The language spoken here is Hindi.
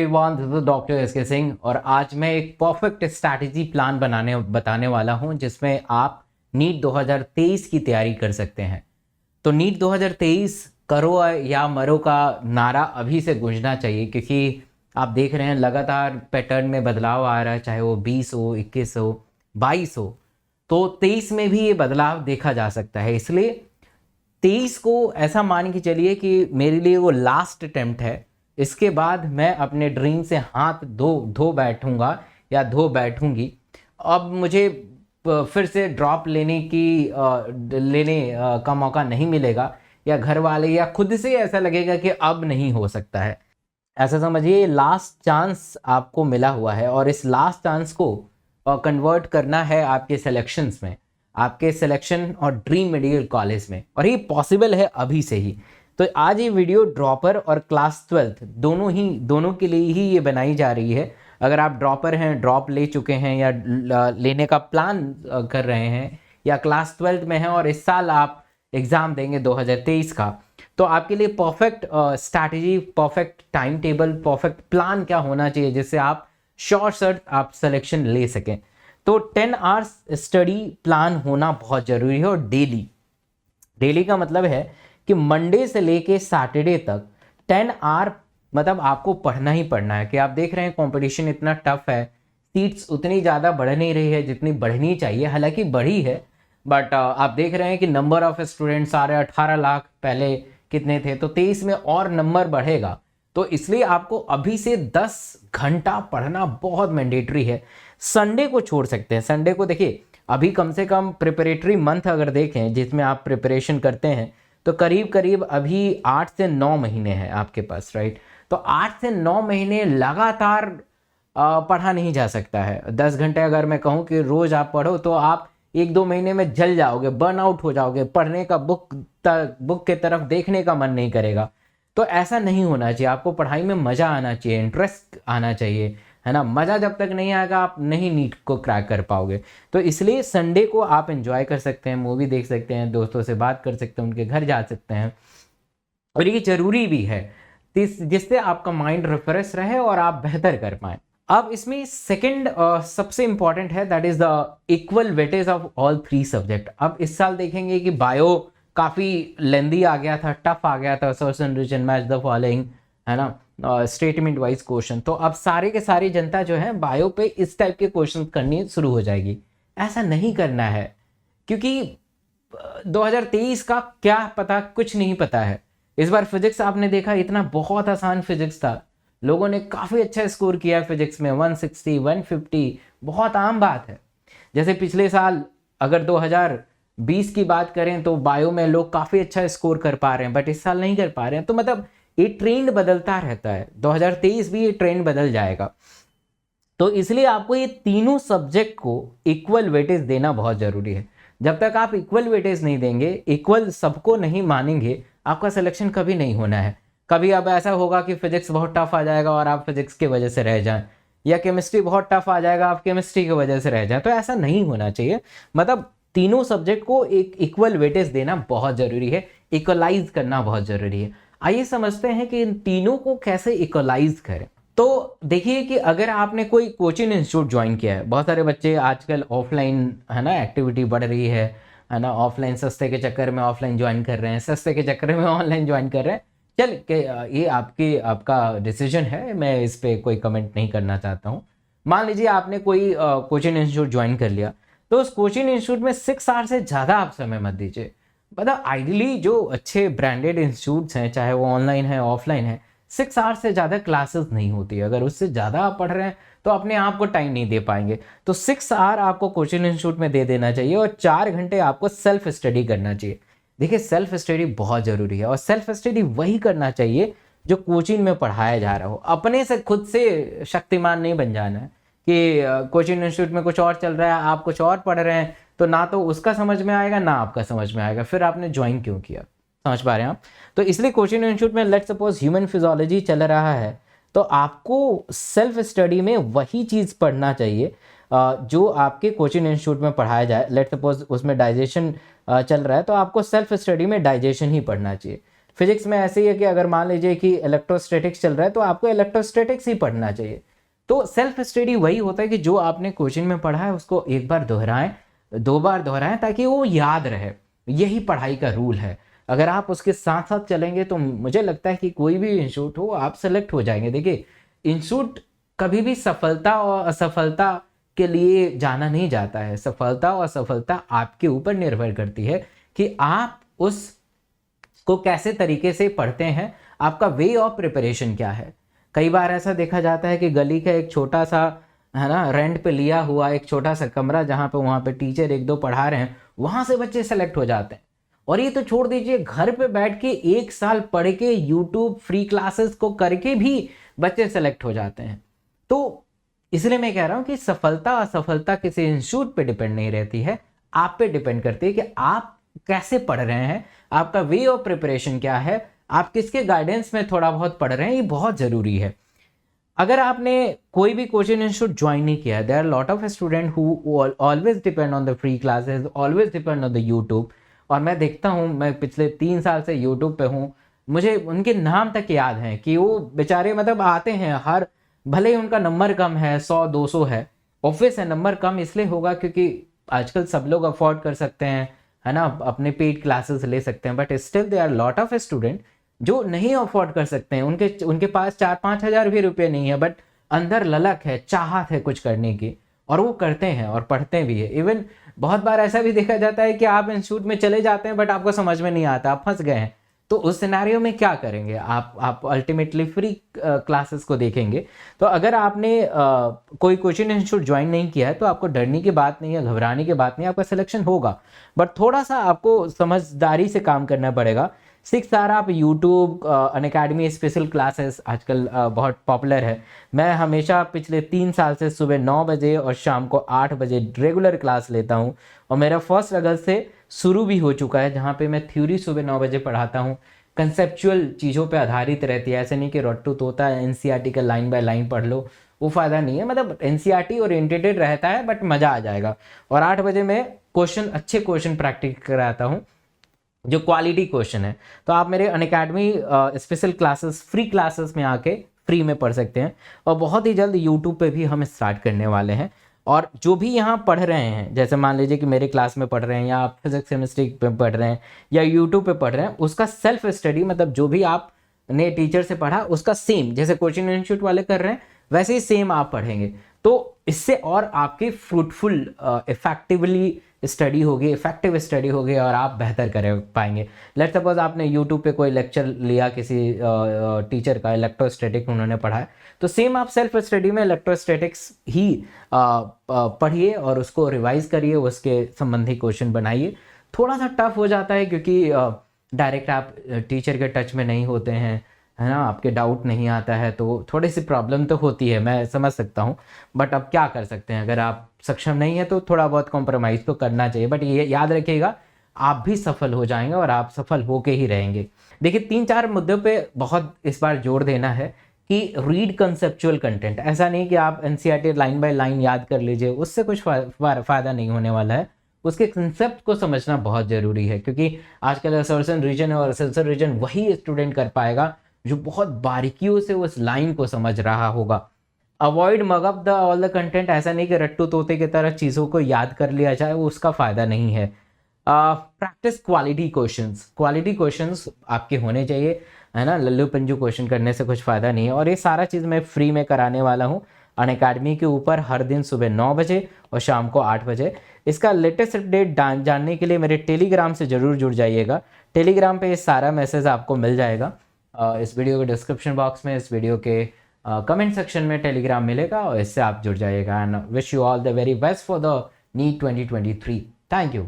Everyone, this is doctor SK Singh और आज मैं एक परफेक्ट स्ट्रैटेजी प्लान बताने वाला हूं जिसमें आप नीट 2023 की तैयारी कर सकते हैं। तो नीट 2023 करो या मरो का नारा अभी से गूंजना चाहिए, क्योंकि आप देख रहे हैं लगातार पैटर्न में बदलाव आ रहा है, चाहे वो 20 हो, 21 हो, 22 हो, तो 23 में भी ये बदलाव देखा जा सकता है। इसलिए 23 को ऐसा मान के चलिए कि मेरे लिए वो लास्ट अटेम्प्ट है। इसके बाद मैं अपने ड्रीम से हाथ धो बैठूंगा या धो बैठूंगी। अब मुझे फिर से ड्रॉप लेने का मौका नहीं मिलेगा, या घर वाले या खुद से ऐसा लगेगा कि अब नहीं हो सकता है। ऐसा समझिए लास्ट चांस आपको मिला हुआ है और इस लास्ट चांस को कन्वर्ट करना है आपके सिलेक्शंस में, आपके सिलेक्शन और ड्रीम मेडिकल कॉलेज में, और ये पॉसिबल है अभी से ही। तो आज ये वीडियो ड्रॉपर और क्लास 12 दोनों के लिए ही ये बनाई जा रही है। अगर आप ड्रॉपर हैं, ड्रॉप ले चुके हैं या लेने का प्लान कर रहे हैं, या क्लास 12 में हैं और इस साल आप एग्ज़ाम देंगे 2023 का, तो आपके लिए perfect strategy, perfect time table, perfect plan क्या होना चाहिए जिससे आप शॉर्ट आप सिलेक्शन ले सकें। तो 10 आवर्स स्टडी प्लान होना बहुत ज़रूरी है। और डेली का मतलब है कि मंडे से लेके सैटरडे तक 10 आवर मतलब आपको पढ़ना ही पढ़ना है। कि आप देख रहे हैं कंपटीशन इतना टफ है, सीट्स उतनी ज़्यादा बढ़ नहीं रही है जितनी बढ़नी चाहिए, हालांकि बढ़ी है, बट आप देख रहे हैं कि नंबर ऑफ स्टूडेंट्स आ रहे हैं 18 लाख, पहले कितने थे, तो 23 में और नंबर बढ़ेगा। तो इसलिए आपको अभी से 10 घंटा पढ़ना बहुत मैंडेटरी है। संडे को छोड़ सकते हैं। संडे को देखिए, अभी कम से कम प्रिपरेटरी मंथ अगर देखें जिसमें आप प्रिपरेशन करते हैं, तो करीब करीब अभी 8 से 9 महीने हैं आपके पास, राइट। तो 8 से 9 महीने लगातार पढ़ा नहीं जा सकता है। 10 घंटे अगर मैं कहूँ कि रोज़ आप पढ़ो तो आप 1-2 महीने में जल जाओगे, बर्न आउट हो जाओगे, पढ़ने का बुक के तरफ देखने का मन नहीं करेगा। तो ऐसा नहीं होना चाहिए। आपको पढ़ाई में मज़ा आना चाहिए, इंटरेस्ट आना चाहिए, है ना। मज़ा जब तक नहीं आएगा आप नहीं नीट को क्रैक कर पाओगे। तो इसलिए संडे को आप एंजॉय कर सकते हैं, मूवी देख सकते हैं, दोस्तों से बात कर सकते हैं, उनके घर जा सकते हैं, और ये ज़रूरी भी है जिससे आपका माइंड रिफ्रेश रहे और आप बेहतर कर पाएँ। अब इसमें सेकंड सबसे इंपॉर्टेंट है, that is the equal weightage of all 3 subject. अब इस साल देखेंगे कि बायो काफ़ी लेंदी आ गया था, टफ आ गया था, search reason, match the following, है ना, स्टेटमेंट वाइज क्वेश्चन। तो अब सारे के सारी जनता जो है बायो पे इस टाइप के क्वेश्चन करनी शुरू हो जाएगी। ऐसा नहीं करना है, क्योंकि 2023 का क्या पता, कुछ नहीं पता है। इस बार फिजिक्स आपने देखा, इतना बहुत आसान फिजिक्स था, लोगों ने काफ़ी अच्छा स्कोर किया फिजिक्स में, 160, 150, बहुत आम बात है। जैसे पिछले साल अगर 2020 की बात करें तो बायो में लोग काफ़ी अच्छा स्कोर कर पा रहे हैं, बट इस साल नहीं कर पा रहे हैं। तो मतलब ये ट्रेंड बदलता रहता है, 2023 भी ये ट्रेंड बदल जाएगा। तो इसलिए आपको ये तीनों सब्जेक्ट को इक्वल वेटेज देना बहुत ज़रूरी है। जब तक आप इक्वल वेटेज नहीं देंगे, इक्वल सबको नहीं मानेंगे, आपका सिलेक्शन कभी नहीं होना है। कभी अब ऐसा होगा कि फिजिक्स बहुत टफ आ जाएगा और आप फिजिक्स की वजह से रह जाएं, या केमिस्ट्री बहुत टफ आ जाएगा, आप केमिस्ट्री की वजह से रह जाएं। तो ऐसा नहीं होना चाहिए। मतलब तीनों सब्जेक्ट को एक इक्वल वेटेज देना बहुत ज़रूरी है, इक्वलाइज करना बहुत ज़रूरी है। आइए समझते हैं कि इन तीनों को कैसे इक्वलाइज करें। तो देखिए कि अगर आपने कोई कोचिंग इंस्टीट्यूट ज्वाइन किया है, बहुत सारे बच्चे आजकल ऑफलाइन, है ना, एक्टिविटी बढ़ रही है ना, ऑफलाइन सस्ते के चक्कर में ऑफलाइन ज्वाइन कर रहे हैं, सस्ते के चक्कर में ऑनलाइन ज्वाइन कर रहे हैं। चल के ये आपका डिसीजन है, मैं इस पर कोई कमेंट नहीं करना चाहता हूँ। मान लीजिए आपने कोई कोचिंग इंस्टीट्यूट ज्वाइन कर लिया, तो उस कोचिंग इंस्टीट्यूट में 6 आवर से ज़्यादा आप समय मत दीजिए। मतलब आइडियली जो अच्छे ब्रांडेड इंस्टीट्यूट्स हैं, चाहे वो ऑनलाइन है ऑफलाइन है, 6 आवर से ज़्यादा क्लासेस नहीं होती। अगर उससे ज़्यादा आप पढ़ रहे हैं तो अपने आप को टाइम नहीं दे पाएंगे। तो 6 आवर आपको कोचिंग इंस्टीट्यूट में दे देना चाहिए और 4 घंटे आपको सेल्फ स्टडी करना चाहिए। देखिए सेल्फ स्टडी बहुत ज़रूरी है, और सेल्फ स्टडी वही करना चाहिए जो कोचिंग में पढ़ाया जा रहा हो। अपने से खुद से शक्तिमान नहीं बन जाना है कि कोचिंग इंस्टीट्यूट में कुछ और चल रहा है, आप कुछ और पढ़ रहे हैं, तो ना तो उसका समझ में आएगा ना आपका समझ में आएगा, फिर आपने ज्वाइन क्यों किया। समझ पा रहे हैं आप। तो इसलिए कोचिंग इंस्टीट्यूट में लेट्स सपोज ह्यूमन फिजियोलॉजी चल रहा है, तो आपको सेल्फ स्टडी में वही चीज़ पढ़ना चाहिए जो आपके कोचिंग इंस्टीट्यूट में पढ़ाया जाए। लेट्स सपोज उसमें डाइजेशन चल रहा है, तो आपको सेल्फ स्टडी में डाइजेशन ही पढ़ना चाहिए। फिजिक्स में ऐसे ही है कि अगर मान लीजिए कि इलेक्ट्रोस्टैटिक्स चल रहा है तो आपको इलेक्ट्रोस्टैटिक्स ही पढ़ना चाहिए। तो सेल्फ स्टडी वही होता है कि जो आपने क्वेश्चन में पढ़ा है उसको एक बार दोहराएं, 2 बार दोहराएं, ताकि वो याद रहे। यही पढ़ाई का रूल है। अगर आप उसके साथ साथ चलेंगे तो मुझे लगता है कि कोई भी इंस्टीट्यूट हो आप सेलेक्ट हो जाएंगे। देखिए, इंस्टीट्यूट कभी भी सफलता और असफलता के लिए जाना नहीं जाता है। सफलता और असफलता आपके ऊपर निर्भर करती है कि आप उस को कैसे तरीके से पढ़ते हैं, आपका वे ऑफ प्रिपरेशन क्या है। कई बार ऐसा देखा जाता है कि गली का एक छोटा सा, है ना, रेंट पे लिया हुआ एक छोटा सा कमरा जहाँ पे वहाँ पे टीचर 1-2 पढ़ा रहे हैं, वहाँ से बच्चे सेलेक्ट हो जाते हैं। और ये तो छोड़ दीजिए, घर पे बैठ के 1 साल पढ़ के यूट्यूब फ्री क्लासेस को करके भी बच्चे सेलेक्ट हो जाते हैं। तो इसलिए मैं कह रहा हूँ कि सफलता असफलता किसी इंस्टीट्यूट पे डिपेंड नहीं रहती है, आप पे डिपेंड करती है कि आप कैसे पढ़ रहे हैं, आपका वे ऑफ प्रिपरेशन क्या है, आप किसके गाइडेंस में थोड़ा बहुत पढ़ रहे हैं। ये बहुत ज़रूरी है। अगर आपने कोई भी कोचिंग इंस्टीट्यूट ज्वाइन नहीं किया, there are lot of student who always depend on the free classes, always depend on the YouTube. और मैं देखता हूँ, मैं पिछले 3 साल से यूट्यूब पे हूँ, मुझे उनके नाम तक याद हैं कि वो बेचारे मतलब आते हैं हर, भले ही उनका नंबर कम है, 100-200 है, ऑब्वियस है नंबर कम इसलिए होगा क्योंकि आजकल सब लोग अफोर्ड कर सकते हैं, है ना, अपने पेड क्लासेस ले सकते हैं। But still they are lot of student जो नहीं अफोर्ड कर सकते हैं, उनके पास 4-5 हज़ार भी रुपये नहीं है, बट अंदर ललक है, चाहत है कुछ करने की, और वो करते हैं और पढ़ते भी है। इवन बहुत बार ऐसा भी देखा जाता है कि आप इंस्टीट्यूट में चले जाते हैं बट आपको समझ में नहीं आता, आप फंस गए हैं। तो उस सिनेरियो में क्या करेंगे आप अल्टीमेटली फ्री क्लासेस को देखेंगे। तो अगर आपने कोई कोचिंग इंस्टीट्यूट ज्वाइन नहीं किया है तो आपको डरने की बात नहीं है, घबराने की बात नहीं है, आपका सिलेक्शन होगा। बट थोड़ा सा आपको समझदारी से काम करना पड़ेगा। 6 आर आप यूट्यूब, अनअकैडमी स्पेशल क्लासेस आजकल बहुत पॉपुलर है। मैं हमेशा पिछले 3 साल से सुबह 9 बजे और शाम को 8 बजे रेगुलर क्लास लेता हूँ, और मेरा 1 अगस्त से शुरू भी हो चुका है, जहाँ पे मैं थ्योरी सुबह 9 बजे पढ़ाता हूँ। कंसेप्चुअल चीज़ों पे आधारित रहती है, ऐसे नहीं कि रट्टू तोता एनसीईआरटी का लाइन बाय लाइन पढ़ लो, वो फ़ायदा नहीं है। मतलब एनसीईआरटी ओरिएंटेड रहता है बट मज़ा आ जाएगा। और 8 बजे मैं अच्छे क्वेश्चन प्रैक्टिस कराता हूँ जो क्वालिटी क्वेश्चन है। तो आप मेरे Unacademy special classes, free classes में आके फ्री में पढ़ सकते हैं। और बहुत ही जल्द यूट्यूब पे भी हम स्टार्ट करने वाले हैं। और जो भी यहाँ पढ़ रहे हैं, जैसे मान लीजिए कि मेरे क्लास में पढ़ रहे हैं, या आप फिजिक्स केमिस्ट्री पे पढ़ रहे हैं, या यूट्यूब पे पढ़ रहे हैं, उसका सेल्फ स्टडी, मतलब जो भी आपने टीचर से पढ़ा उसका सेम, जैसे कोचिंग इंस्टीट्यूट वाले कर रहे हैं वैसे ही सेम आप पढ़ेंगे। तो इससे और आपकी फ्रूटफुल इफेक्टिवली स्टडी होगी, इफेक्टिव स्टडी होगी, और आप बेहतर कर पाएंगे। लेट्स सपोज आपने यूट्यूब पे कोई लेक्चर लिया किसी टीचर का, इलेक्ट्रोस्टैटिक उन्होंने पढ़ा है, तो सेम आप सेल्फ स्टडी में इलेक्ट्रोस्टैटिक्स ही पढ़िए और उसको रिवाइज करिए, उसके संबंधी क्वेश्चन बनाइए। थोड़ा सा टफ हो जाता है क्योंकि डायरेक्ट आप टीचर के टच में नहीं होते हैं, है ना, आपके डाउट नहीं आता है, तो थोड़ी सी प्रॉब्लम तो होती है, मैं समझ सकता हूँ। बट अब क्या कर सकते हैं, अगर आप सक्षम नहीं है तो थोड़ा बहुत कॉम्प्रोमाइज़ तो करना चाहिए। बट ये याद रखिएगा, आप भी सफल हो जाएंगे और आप सफल होके ही रहेंगे। देखिए, 3-4 मुद्दों पे बहुत इस बार जोर देना है कि रीड कंसेप्चुअल कंटेंट। ऐसा नहीं कि आप एनसीईआरटी लाइन बाय लाइन याद कर लीजिए, उससे कुछ फ़ायदा नहीं होने वाला है। उसके कंसेप्ट को समझना बहुत ज़रूरी है, क्योंकि आजकल असर्शन रीजन और असेंसर रीजन वही स्टूडेंट कर पाएगा जो बहुत बारीकियों से उस लाइन को समझ रहा होगा। Avoid mug up the all the content. ऐसा नहीं कि रट्टू तोते की तरह चीज़ों को याद कर लिया जाए, वो उसका फ़ायदा नहीं है। Practice quality questions. Quality questions आपके होने चाहिए, है ना, लल्लू पंजू क्वेश्चन करने से कुछ फ़ायदा नहीं है। और ये सारा चीज़ मैं फ्री में कराने वाला हूँ अनअकैडमी के ऊपर, हर दिन सुबह 9 बजे और शाम को 8 बजे। इसका लेटेस्ट अपडेट जानने के लिए मेरे टेलीग्राम से ज़रूर जुड़ जाइएगा। टेलीग्राम पे ये सारा मैसेज आपको मिल जाएगा। इस वीडियो के डिस्क्रिप्शन बॉक्स में, इस वीडियो के कमेंट सेक्शन में टेलीग्राम मिलेगा, और इससे आप जुड़ जाइएगा। And wish you all the very best for the NEET 2023। Thank you.